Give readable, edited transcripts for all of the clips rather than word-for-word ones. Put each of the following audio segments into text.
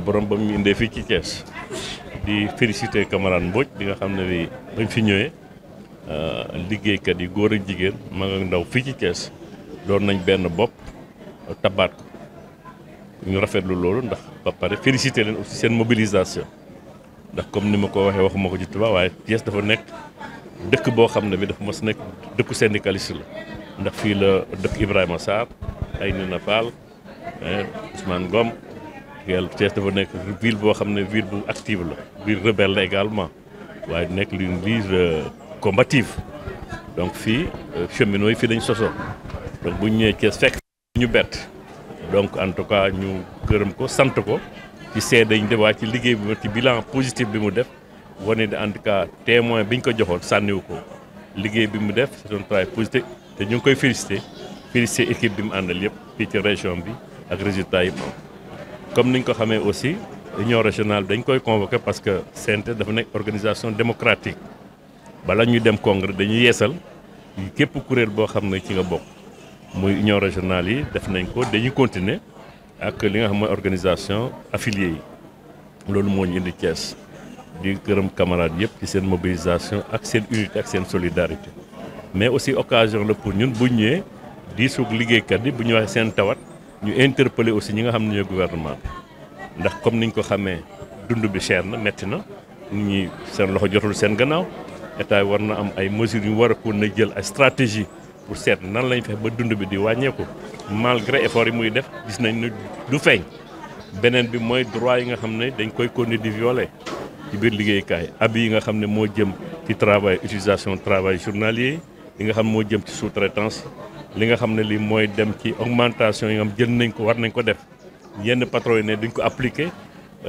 borom ba mu indee fii ci Thiès di féliciter camarade Mbodj bi nga xam ne bi bañ fi ñëwee liggéeykat yi góor ak jigéen mag ak ndaw fii ci Thiès doon nañ benn bopp tabaat ko ñu rafetlu loolu ndax ba pare féliciter leen aussi seen mobilisation ndax comme ni ma ko waxee waxuma ko ci tubaab waaye Thiès dafa nekk dëkk boo xam ne bi dafa mos nekk dëkku syndicaliste la ndax fii la dëkk Ibrahima Sarr ay Nina Fall Ousmane Ngom Thiès dafa nekk ville boo xam ne ville bu active la ville rebelle la également waaye nekk une ville combative donc fii cheminots yi fii dañ sosoo donc bu ñu ñëwee Thiès fekk ñu bett donc en tout cas ñu gërëm ko sant ko ci seede ñu def waaye ci liggéey bi ci bilan positif bi mu def wane ne en tout cas témoin bi ñu ko joxoon sànniwu ko liggéey bi mu def c'est un travail positif te ñu ngi koy féliciter équipe bi mu àndal yëpp fii ci région bi ak résultat yi moom. comme ni ñu ko xamee aussi union régionale dañ koy convoqué parce que CNTS dafa nekk organisation démocratique bala ñuy dem congrès dañuy yeesal képp kuréel boo xam ne ci nga bokk muy union régionale yi def nañ ko dañuy continuer ak li nga xam mooy organisation affiliée yi loolu moo ñu indi Thiès di gërëm camarades yëpp ci seen mobilisation ak seen unité ak seen solidarité mais aussi occasion la pour ñun bu ñëwee di suug liggéeykat yi bu ñu waxee seen tawat ñu interpeller aussi ñi nga xam ne ñooy gouvernement bi ndax comme niñ ko xamee dund bi cher na metti na nit ñi seen loxo jotul seen gannaaw état war na am ay mesures yu war a ko na jël ay stratégie pour seet nan lañ fexe ba dund bi di wàññeeku malgré effort yi muy def gis nañ ne du feeñ beneen bi mooy droit yi nga xam ne dañ koy continuer di violer ci biir liggéeykaay ab yi nga xam ne moo jëm ci travail utilisation travail journalier li nga xam moo jëm ci sous-traitance li nga xam ne li mooy dem ci augmentation yi nga xam jël nañ ko war nañ ko def yenn patron yi ne duñ ko appliquer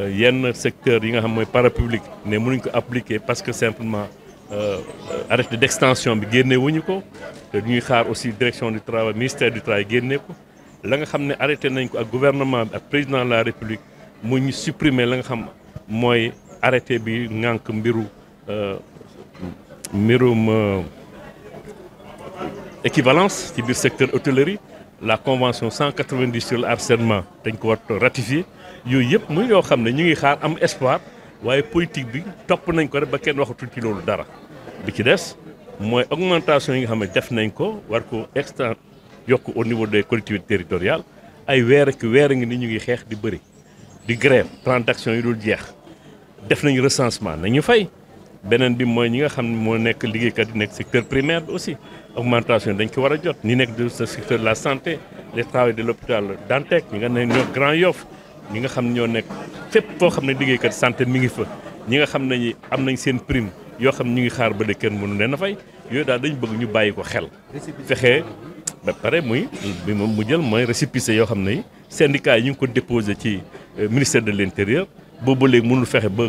yenn secteur yi nga xam mooy parapublic ne mënuñ ko appliquer parce que simplement arrêté d'extension bi génne wuñu ko te ñuy xaar aussi direction du travail ministère du travail génne ko la nga xam ne arrêté nañ ko ak gouvernement bi ak président de la république mu ñu supprimer la nga xam mooy arrêté bi ngànk mbirum équivalence ci biir secteur hôtellerie la convention 190 sur le harcèlement dañ ko war ratifier yooyu yëpp muy yoo xam ne ñu ngi xaar am espoir waaye politique bi topp nañ ko rek ba kenn waxatul ci loolu dara bi ci des mooy augmentation yi nga xam ne def nañ ko war ko extra yokk au niveau des collectivités territoriales ay weer a ngi ni ñu ngi xeex di bëri di grève plan d'action yi dul jeex def nañu recensement nañu fay beneen bi mooy ñi nga xam ne moo nekk liggéeykat yi nekk secteur primaire bi aussi augmentation dañ ko war a jot ñi nekk du secteur de la santé les travailleurs de l'hôpital Dantec ñi nga ne ñoo Grand Yoff ñi nga xam ne ñoo nekk fépp foo xam ne liggéeykat santé mi ngi fa ñi nga xam ne ñi am nañ seen prime yoo xam ne ñu ngi xaar ba de kenn mënu leen a fay yooyu daal dañ bëgg ñu bàyyi ko xel fexee ba pare muy bi moom mu jël mooy récépissé yoo xam ne syndicats yi ñu ngi ko déposé ci ministère de l'intérieur boobu léegi mënul fexe ba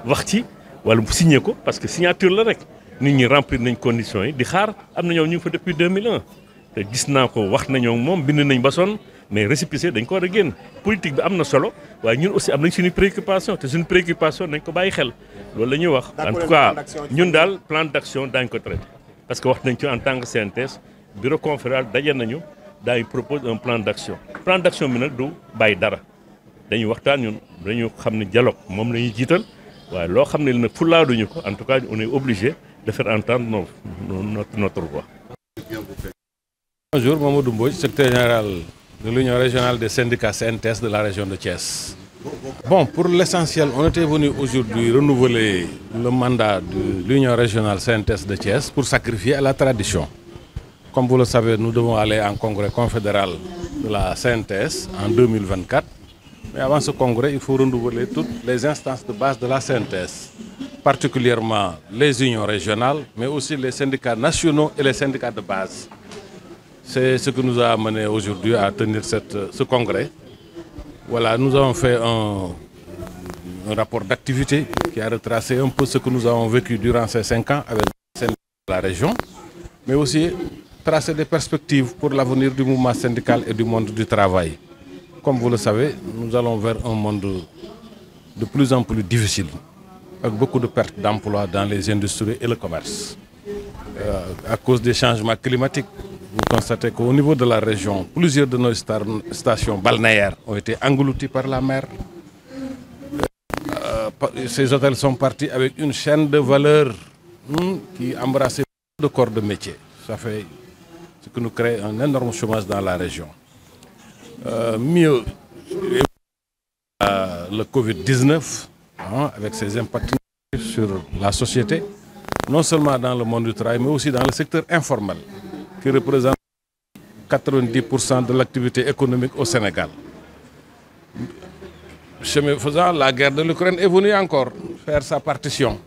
wax ci wala mu signé ko parce que signature la rek nit ñi remplir nañ conditions yi di xaar am na ñoom ñu ngi fa depuis 2001 te gis naa ko wax nañoo moom bind nañ ba sonn mais récépissé dañ ko war a génn politique bi am na solo waaye ñun aussi am nañ suñu préoccupation te suñu préoccupation dañ ko bàyyi xel loolu la ñuy wax en tout cas ñun daal plan d'action daañu ko traité parce que wax nañ ci en tant que CNTS bureau confédéral daje nañu daañu propose un plan d'action bi nag du bàyyi dara dañuy waxtaan ñun dañu xam ne dialogue moom la ñuy jiital waaye loo xam ne nag fulaaduñu ko en tout cas on est obligé de faire entendre notre voix. Bonjour, Mamadou Mbodj, secrétaire général de l'Union régionale des syndicats CNTS de la région de Thiès. Bon, pour l'essentiel, on était venu aujourd'hui renouveler le mandat de l'Union régionale CNTS de Thiès pour sacrifier à la tradition. Comme vous le savez, nous devons aller en congrès confédéral de la CNTS en 2024. Mais avant ce congrès, il faut renouveler toutes les instances de base de la CNTS, particulièrement les unions régionales, mais aussi les syndicats nationaux et les syndicats de base. C'est ce que nous a amené aujourd'hui à tenir ce congrès. Voilà, nous avons fait un rapport d'activité qui a retracé un peu ce que nous avons vécu durant ces 5 ans avec les syndicats de la région, mais aussi tracer des perspectives pour l'avenir du mouvement syndical et du monde du travail. Comme vous le savez, nous allons vers un monde de plus en plus difficile, avec beaucoup de pertes d'emplois dans les industries et le commerce. À cause des changements climatiques, vous constatez qu'au niveau de la région, plusieurs de nos stations balnéaires ont été englouties par la mer. ces hôtels sont partis avec une chaîne de valeur qui embrassait beaucoup de corps de métier. Ça fait ce qui nous crée un énorme chômage dans la région. Mieux, le Covid-19, avec ses impacts sur la société, non seulement dans le monde du travail, mais aussi dans le secteur informel, qui représente 90% de l'activité économique au Sénégal. Chemin faisant, la guerre de l'Ukraine est venue encore faire sa partition,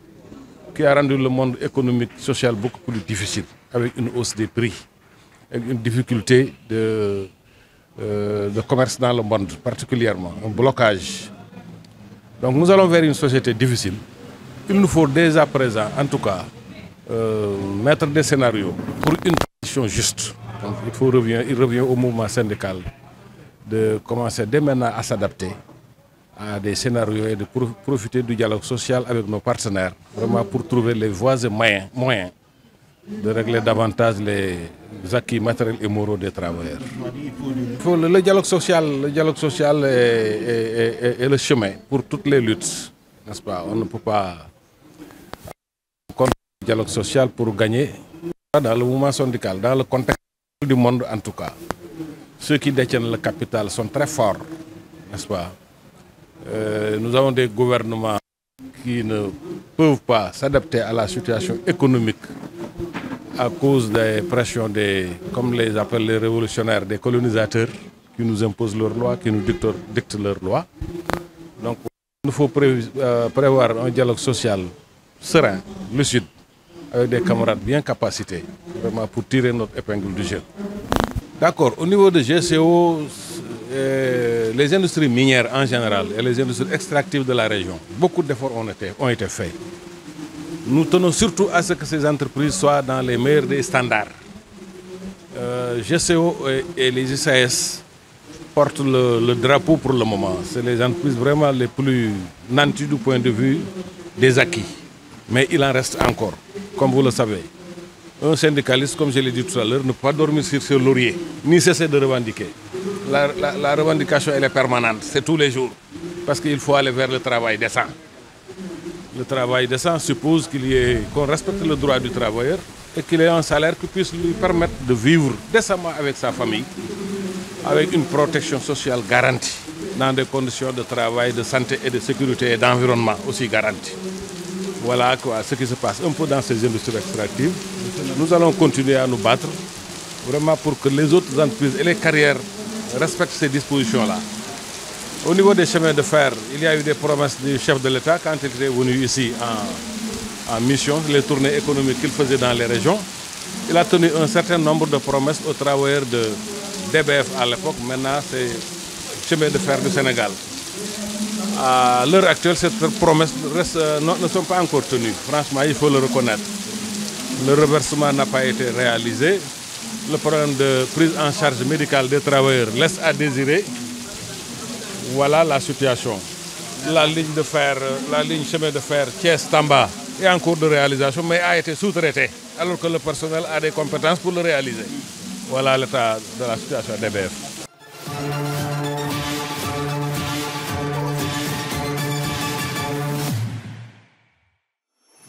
qui a rendu le monde économique et social beaucoup plus difficile, avec une hausse des prix, avec une difficulté de commerce dans le monde, particulièrement, un blocage. Donc nous allons vers une société difficile. Il nous faut dès à présent, en tout cas, mettre des scénarios pour une transition juste. Donc il revient au mouvement syndical de commencer dès maintenant à s'adapter à des scénarios et de profiter du dialogue social avec nos partenaires, vraiment pour trouver les voies et moyens de régler davantage les acquis matériels et moraux des travailleurs. Le dialogue social est le chemin pour toutes les luttes, n'est-ce pas? On ne peut pas contre le dialogue social pour gagner dans le mouvement syndical, dans le contexte du monde en tout cas. Ceux qui détiennent le capital sont très forts, n'est-ce pas? Nous avons des gouvernements qui ne peuvent pas s'adapter à la situation économique à cause des pressions comme les appellent les révolutionnaires, des colonisateurs qui nous imposent leurs lois, qui nous dictent leurs lois. Donc il nous faut prévoir un dialogue social serein, lucide, avec des camarades bien capacités, vraiment pour tirer notre épingle du jeu. D'accord, au niveau de GCO, les industries minières en général et les industries extractives de la région, beaucoup d'efforts ont été faits. Nous tenons surtout à ce que ces entreprises soient dans les meilleurs des standards. GCO et les ICS portent le drapeau pour le moment. C'est les entreprises vraiment les plus nanties du point de vue des acquis. Mais il en reste encore, comme vous le savez. Un syndicaliste, comme je l'ai dit tout à l'heure, ne peut pas dormir sur ce laurier, ni cesser de revendiquer. La revendication, elle est permanente, c'est tous les jours, parce qu'il faut aller vers le travail décent. Le travail décent suppose qu'on respecte le droit du travailleur et qu'il ait un salaire qui puisse lui permettre de vivre décemment avec sa famille, avec une protection sociale garantie, dans des conditions de travail, de santé et de sécurité et d'environnement aussi garanties. Voilà ce qui se passe un peu dans ces industries extractives. Nous allons continuer à nous battre vraiment pour que les autres entreprises et les carrières respectent ces dispositions-là. Au niveau des chemins de fer, il y a eu des promesses du chef de l'État quand il était venu ici en mission, les tournées économiques qu'il faisait dans les régions. Il a tenu un certain nombre de promesses aux travailleurs de DBF à l'époque, maintenant c'est chemin de fer du Sénégal. À l'heure actuelle, cette promesse ne sont pas encore tenues. Franchement, il faut le reconnaître. Le reversement n'a pas été réalisé. Le problème de prise en charge médicale des travailleurs laisse à désirer. Voilà la situation. La ligne chemin de fer Thiès-Tamba est en cours de réalisation, mais a été sous-traitée, alors que le personnel a des compétences pour le réaliser. Voilà l'état de la situation DBF.